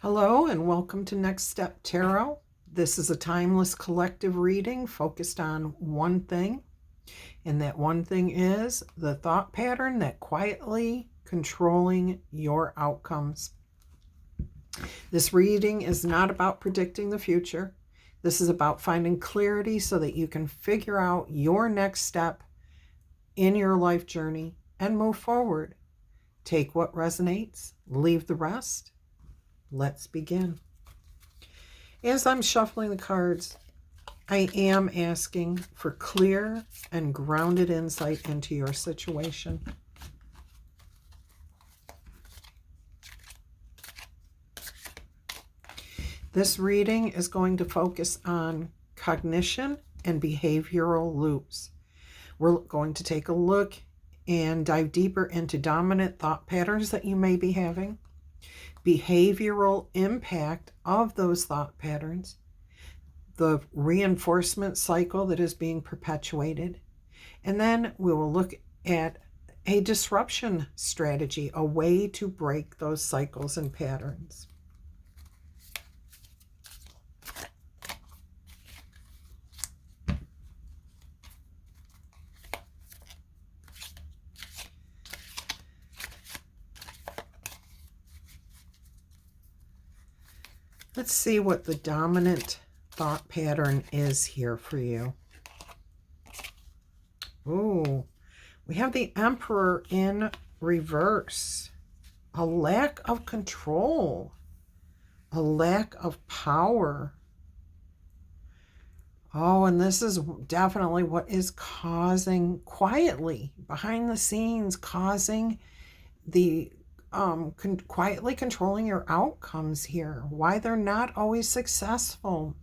Hello and welcome to Next Step Tarot. This is a timeless collective reading focused on one thing, and that one thing is the thought pattern that quietly controlling your outcomes. This reading is not about predicting the future. This is about finding clarity so that you can figure out your next step in your life journey and move forward. Take what resonates, leave the rest. Let's begin. As I'm shuffling the cards, I am asking for clear and grounded insight into your situation. This reading is going to focus on cognition and behavioral loops. We're going to take a look and dive deeper into dominant thought patterns that you may be having, behavioral impact of those thought patterns, the reinforcement cycle that is being perpetuated, and then we will look at a disruption strategy, a way to break those cycles and patterns. Let's see what the dominant thought pattern is here for you. Ooh, we have the Emperor in reverse. A lack of control, a lack of power. Oh, and this is definitely what is causing, quietly, behind the scenes, causing the quietly controlling your outcomes here, why they're not always successful.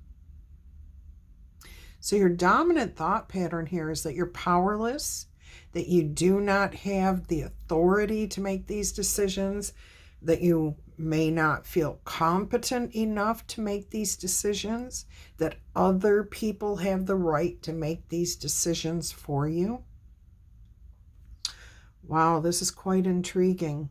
So your dominant thought pattern here is that you're powerless, that you do not have the authority to make these decisions, that you may not feel competent enough to make these decisions, that other people have the right to make these decisions for you. Wow, this is quite intriguing.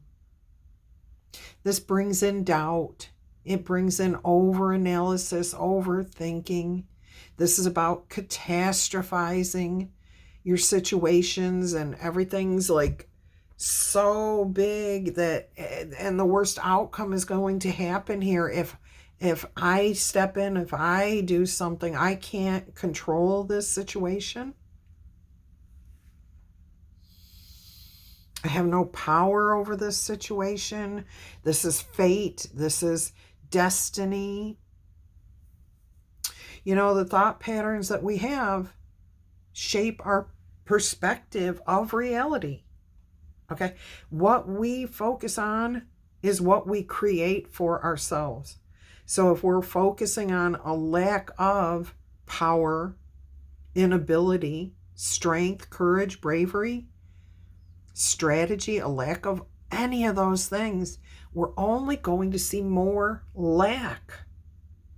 This brings in doubt. It brings in over-analysis, overthinking. This is about catastrophizing your situations, and everything's like so big that, and the worst outcome is going to happen here if I step in, if I do something, I can't control this situation. I have no power over this situation. This is fate. This is destiny. You know, the thought patterns that we have shape our perspective of reality. Okay? What we focus on is what we create for ourselves. So if we're focusing on a lack of power, inability, strength, courage, bravery, strategy, a lack of any of those things, we're only going to see more lack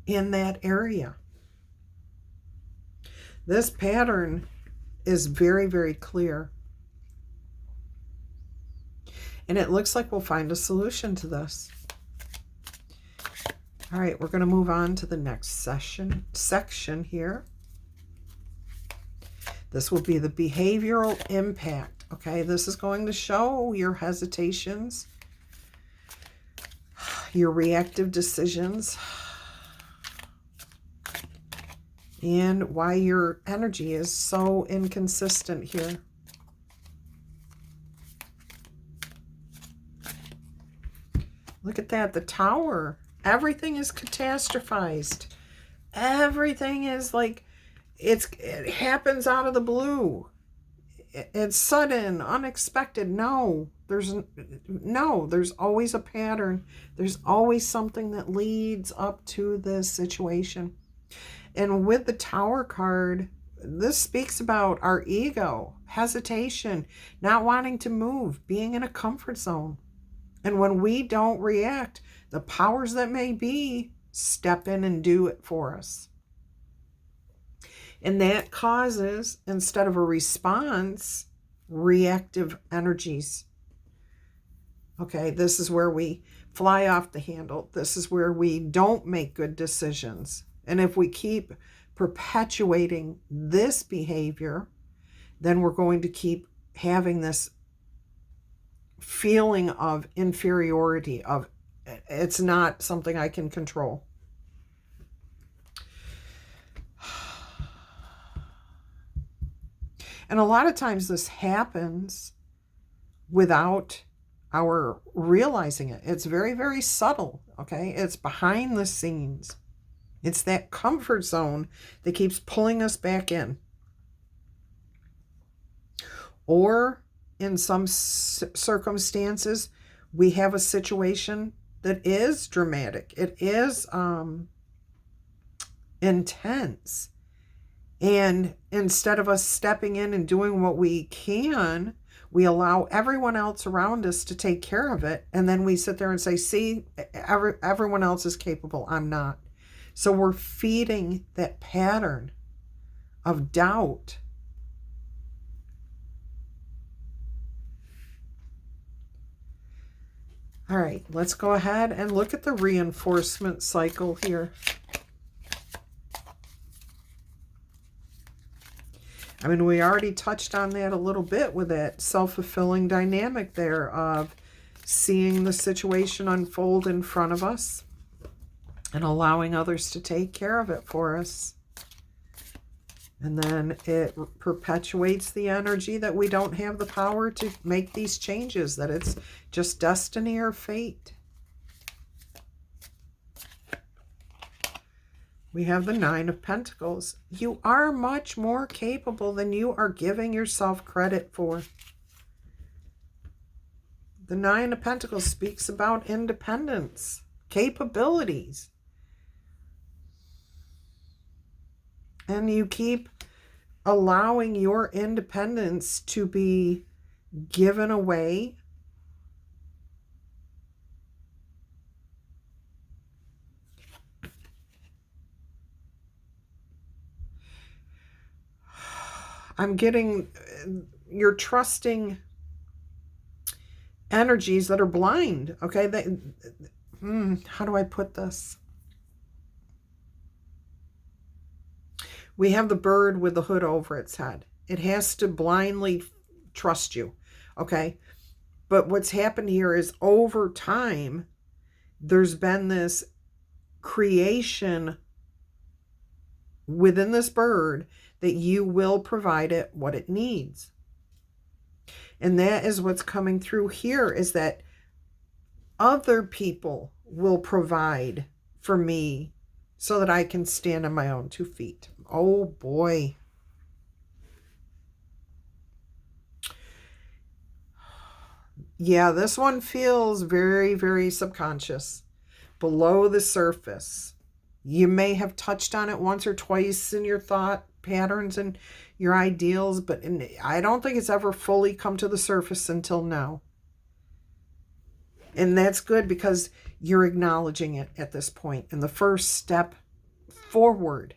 in that area. This pattern is very, very clear. And it looks like we'll find a solution to this. All right, we're going to move on to the next section here. This will be the behavioral impact. Okay, this is going to show your hesitations, your reactive decisions, and why your energy is so inconsistent here. Look at that, the Tower. Everything is catastrophized. Everything is like, it happens out of the blue. It's sudden, unexpected. No, there's always a pattern. There's always something that leads up to this situation. And with the Tower card, this speaks about our ego, hesitation, not wanting to move, being in a comfort zone. And when we don't react, the powers that may be step in and do it for us. And that causes, instead of a response, reactive energies. Okay, this is where we fly off the handle. This is where we don't make good decisions. And if we keep perpetuating this behavior, then we're going to keep having this feeling of inferiority, of it's not something I can control. And a lot of times this happens without our realizing it. It's very, very subtle, okay? It's behind the scenes. It's that comfort zone that keeps pulling us back in. Or in some circumstances, we have a situation that is dramatic. It is intense. And instead of us stepping in and doing what we can, we allow everyone else around us to take care of it. And then we sit there and say, see, everyone else is capable. I'm not. So we're feeding that pattern of doubt. All right, let's go ahead and look at the reinforcement cycle here. I mean, we already touched on that a little bit with that self-fulfilling dynamic there of seeing the situation unfold in front of us and allowing others to take care of it for us. And then it perpetuates the energy that we don't have the power to make these changes, that it's just destiny or fate. We have the Nine of Pentacles. You are much more capable than you are giving yourself credit for. The Nine of Pentacles speaks about independence, capabilities. And you keep allowing your independence to be given away. I'm getting, you're trusting energies that are blind, okay? How do I put this? We have the bird with the hood over its head. It has to blindly trust you, okay? But what's happened here is over time, there's been this creation within this bird that you will provide it what it needs. And that is what's coming through here, is that other people will provide for me so that I can stand on my own 2 feet. Oh boy. Yeah, this one feels very, very subconscious, below the surface. You may have touched on it once or twice in your thought patterns and your ideals, but I don't think it's ever fully come to the surface until now. And that's good, because you're acknowledging it at this point. And the first step forward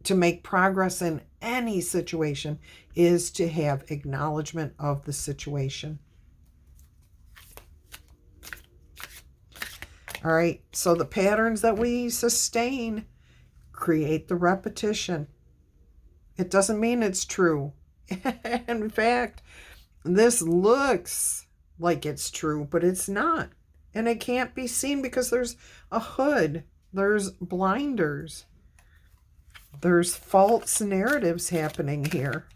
to make progress in any situation is to have acknowledgement of the situation. All right, so the patterns that we sustain create the repetition. It doesn't mean it's true. In fact, this looks like it's true, but it's not. And it can't be seen because there's a hood. There's blinders. There's false narratives happening here.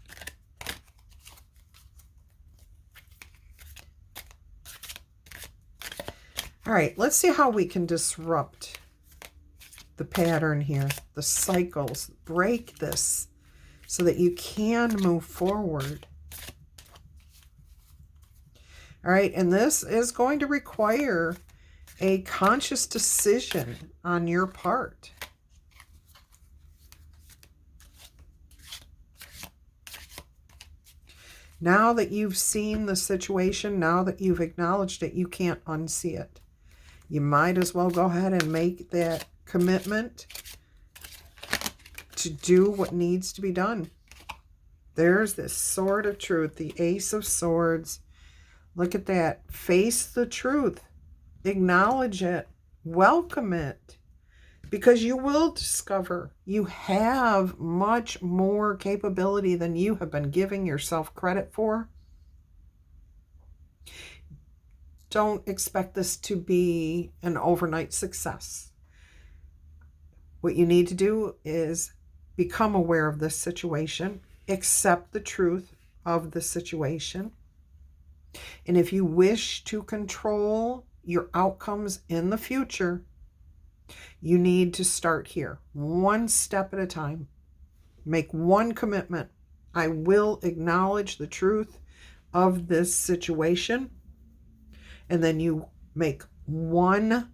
All right, let's see how we can disrupt the pattern here, the cycles, break this so that you can move forward. All right, and this is going to require a conscious decision on your part. Now that you've seen the situation, now that you've acknowledged it, you can't unsee it. You might as well go ahead and make that commitment to do what needs to be done. There's this sword of truth, the Ace of Swords. Look at that. Face the truth. acknowledge it, welcome it, because you will discover you have much more capability than you have been giving yourself credit for. Don't expect this to be an overnight success. What you need to do is become aware of this situation, accept the truth of the situation. And if you wish to control your outcomes in the future, you need to start here, one step at a time. Make one commitment. I will acknowledge the truth of this situation. And then you make one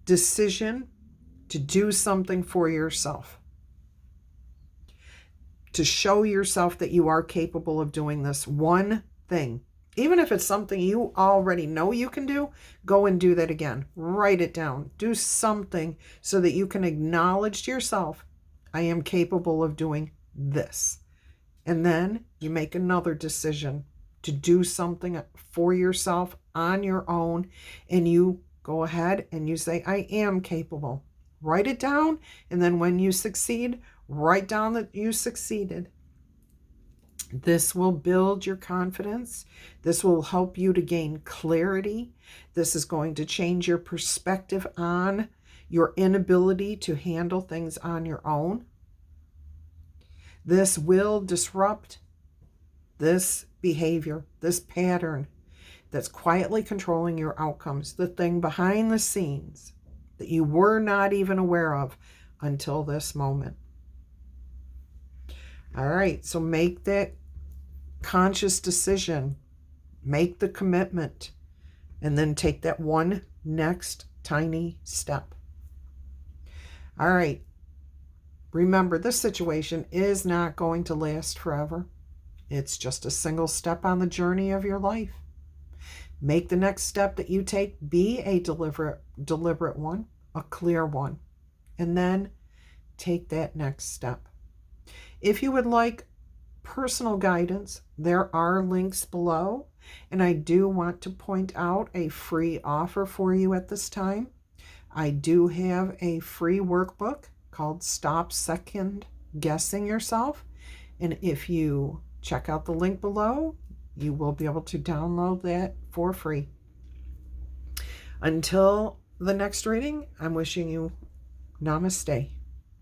decision to do something for yourself, to show yourself that you are capable of doing this one thing. Even if it's something you already know you can do, go and do that again. Write it down. Do something so that you can acknowledge to yourself, I am capable of doing this. And then you make another decision to do something for yourself on your own, and you go ahead and you say, I am capable. Write it down, and then when you succeed, write down that you succeeded. This will build your confidence. This will help you to gain clarity. This is going to change your perspective on your inability to handle things on your own. This will disrupt this behavior, this pattern that's quietly controlling your outcomes, the thing behind the scenes that you were not even aware of until this moment. All right, so make that conscious decision, make the commitment, and then take that one next tiny step. All right, remember, this situation is not going to last forever. It's just a single step on the journey of your life. Make the next step that you take be a deliberate one, a clear one, and then take that next step. If you would like personal guidance, there are links below, and I do want to point out a free offer for you at this time. I do have a free workbook called Stop Second Guessing Yourself, and if you check out the link below, you will be able to download that for free. Until the next reading, I'm wishing you namaste.